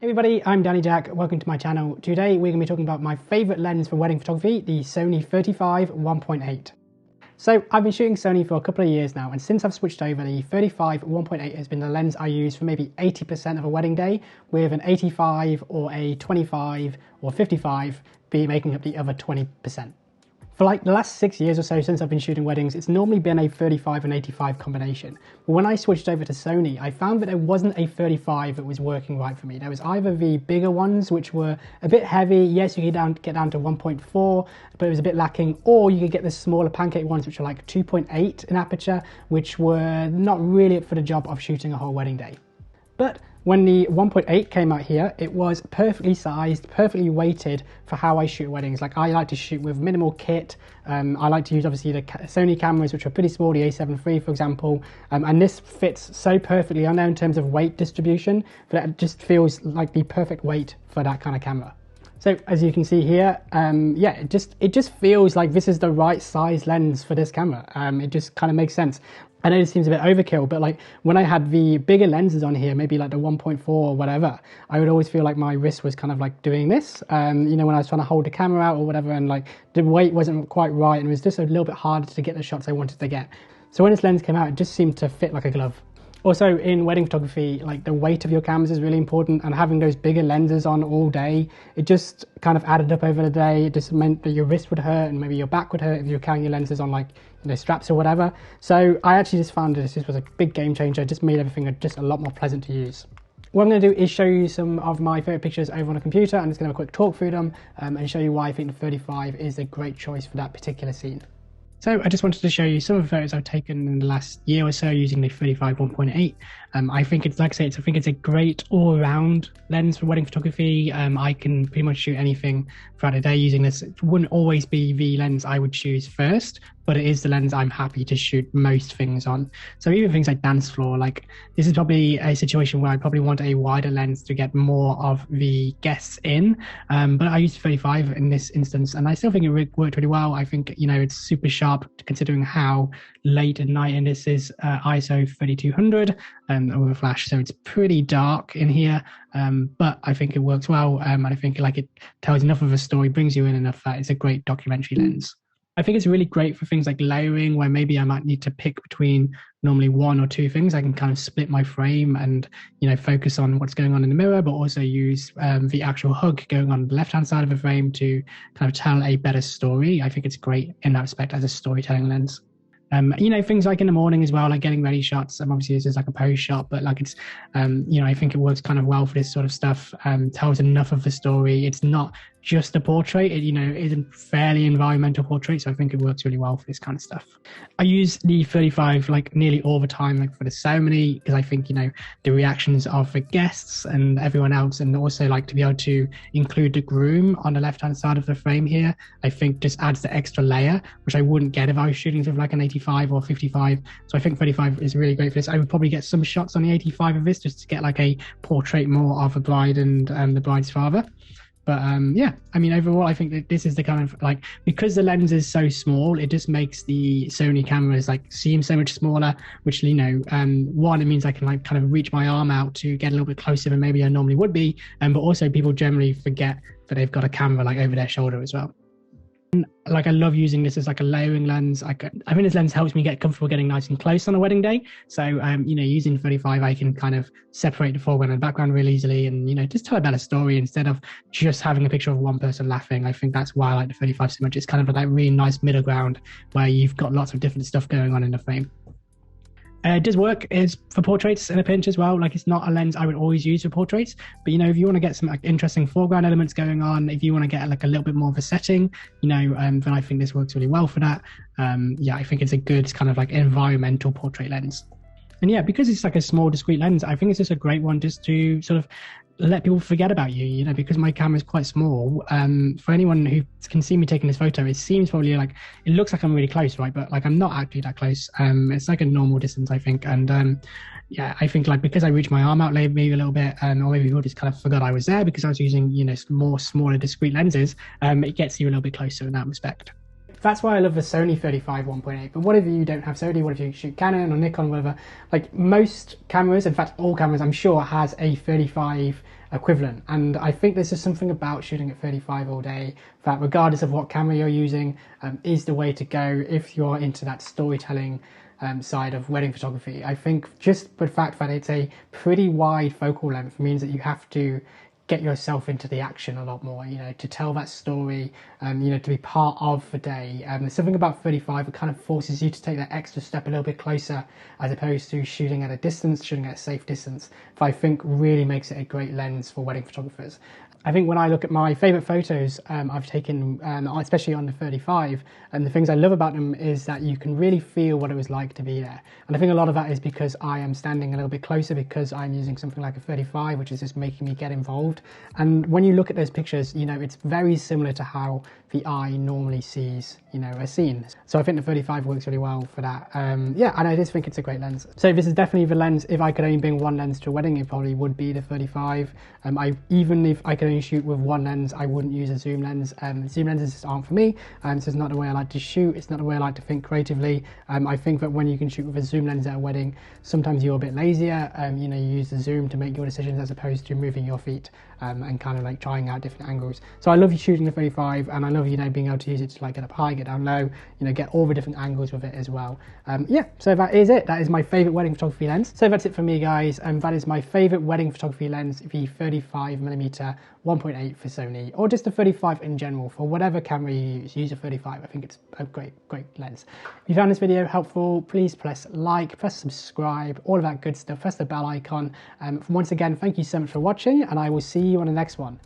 Hey everybody, I'm Danny Jack. Welcome to my channel. Today we're going to be talking about my favourite lens for wedding photography, the Sony 35 1.8. So I've been shooting Sony for a couple of years now, and since I've switched over, the 35 1.8 has been the lens I use for maybe 80% of a wedding day, with an 85 or a 25 or 55 be making up the other 20%. For like the last 6 years or so since I've been shooting weddings, it's normally been a 35 and 85 combination. But when I switched over to Sony, I found that there wasn't a 35 that was working right for me. There was either the bigger ones, which were a bit heavy. Yes, you could get down to 1.4, but it was a bit lacking. Or you could get the smaller pancake ones, which are like 2.8 in aperture, which were not really up for the job of shooting a whole wedding day. But when the 1.8 came out here, it was perfectly sized, perfectly weighted for how I shoot weddings. Like, I like to shoot with minimal kit. I like to use obviously the Sony cameras, which are pretty small, the A7 III for example, and this fits so perfectly on there in terms of weight distribution that it just feels like the perfect weight for that kind of camera. So as you can see here, yeah, it just feels like this is the right size lens for this camera. It just kind of makes sense. I know this seems a bit overkill, but like when I had the bigger lenses on here, maybe like the 1.4 or whatever, I would always feel like my wrist was kind of like doing this, you know, when I was trying to hold the camera out or whatever, and like the weight wasn't quite right, and it was just a little bit harder to get the shots I wanted to get. So when this lens came out, it just seemed to fit like a glove. Also, in wedding photography, like the weight of your cameras is really important, and having those bigger lenses on all day, it just kind of added up over the day. It just meant that your wrist would hurt and maybe your back would hurt if you're carrying your lenses on like, you know, straps or whatever. So I actually just found this was a big game changer. It just made everything just a lot more pleasant to use. What I'm going to do is show you some of my favourite pictures over on a computer. I'm just going to have a quick talk through them and show you why I think the 35 is a great choice for that particular scene. So I just wanted to show you some of the photos I've taken in the last year or so using the 35 1.8. I think it's, like I say, I think it's a great all-round lens for wedding photography. I can pretty much shoot anything throughout the day using this. It wouldn't always be the lens I would choose first, but it is the lens I'm happy to shoot most things on. So even things like dance floor, like this is probably a situation where I probably want a wider lens to get more of the guests in. But I used 35 in this instance, and I still think it worked really well. I think, you know, it's super sharp considering how late at night, and this is ISO 3200 over flash, so it's pretty dark in here, but I think it works well, and I think like it tells enough of a story, brings you in enough that it's a great documentary lens. I think it's really great for things like layering, where maybe I might need to pick between normally one or two things. I can kind of split my frame and, you know, focus on what's going on in the mirror, but also use the actual hug going on the left-hand side of the frame to kind of tell a better story. I think it's great in that respect as a storytelling lens. You know, things like in the morning as well, like getting ready shots. Obviously this is like a pose shot, but like it's, you know, I think it works kind of well for this sort of stuff. Tells enough of the story. It's not just a portrait. It, you know, is a fairly environmental portrait, so I think it works really well for this kind of stuff. I use the 35 like nearly all the time, like for the ceremony, because I think, you know, the reactions of the guests and everyone else, and also like to be able to include the groom on the left-hand side of the frame here, I think just adds the extra layer, which I wouldn't get if I was shooting with like an 85 or 55. So I think 35 is really great for this. I would probably get some shots on the 85 of this just to get like a portrait more of a bride and the bride's father. But yeah, I mean, overall, I think that this is the kind of like, because the lens is so small, it just makes the Sony cameras like seem so much smaller, which, you know, one, it means I can like kind of reach my arm out to get a little bit closer than maybe I normally would be. But also people generally forget that they've got a camera like over their shoulder as well. Like, I love using this as like a layering lens. I think this lens helps me get comfortable getting nice and close on a wedding day. So, you know, using 35, I can kind of separate the foreground and the background really easily, and, you know, just tell a better story instead of just having a picture of one person laughing. I think that's why I like the 35 so much. It's kind of like that really nice middle ground where you've got lots of different stuff going on in the frame. It does work is for portraits in a pinch as well. Like, it's not a lens I would always use for portraits, but, you know, if you want to get some like interesting foreground elements going on, if you want to get like a little bit more of a setting, you know, then I think this works really well for that. Yeah, I think it's a good kind of like environmental portrait lens. And yeah, because it's like a small discrete lens, I think it's just a great one just to sort of let people forget about you, you know, because my camera is quite small. For anyone who can see me taking this photo, it seems probably like, it looks like I'm really close, right? But like, I'm not actually that close. It's like a normal distance, I think. And yeah, I think like, because I reached my arm out maybe a little bit, or maybe people just kind of forgot I was there because I was using, you know, smaller discrete lenses, it gets you a little bit closer in that respect. That's why I love the Sony 35 1.8. But what if you don't have Sony? What if you shoot Canon or Nikon, whatever? Like most cameras, in fact all cameras, I'm sure, has a 35 equivalent. And I think there's just something about shooting at 35 all day that, regardless of what camera you're using, is the way to go if you're into that storytelling side of wedding photography. I think just the fact that it's a pretty wide focal length means that you have to get yourself into the action a lot more, you know, to tell that story, you know, to be part of the day. There's something about 35 that kind of forces you to take that extra step a little bit closer, as opposed to shooting at a distance, shooting at a safe distance, that I think really makes it a great lens for wedding photographers. I think when I look at my favourite photos I've taken, especially on the 35, and the things I love about them is that you can really feel what it was like to be there. And I think a lot of that is because I am standing a little bit closer, because I'm using something like a 35, which is just making me get involved. And when you look at those pictures, you know, it's very similar to how the eye normally sees, you know, a scene. So I think the 35 works really well for that. Yeah, and I just think it's a great lens. So this is definitely the lens. If I could only bring one lens to a wedding, it probably would be the 35. Even if I could only shoot with one lens, I wouldn't use a zoom lens. Zoom lenses just aren't for me, so it's not the way I like to shoot. It's not the way I like to think creatively. I think that when you can shoot with a zoom lens at a wedding, sometimes you're a bit lazier. You know, you use the zoom to make your decisions as opposed to moving your feet and kind of like trying out different angles. So I love shooting the 35, and I love, you know, being able to use it to like get up high, get down low, you know, get all the different angles with it as well. Yeah, so that is it. That is my favorite wedding photography lens. So that's it for me, guys. That is my favorite wedding photography lens, the 35mm 1.8 for Sony, or just a 35 in general. For whatever camera you use a 35. I think it's a great lens. If you found this video helpful, please press like, press subscribe, all of that good stuff. Press the bell icon. Once again, thank you so much for watching, and I will see you on the next one.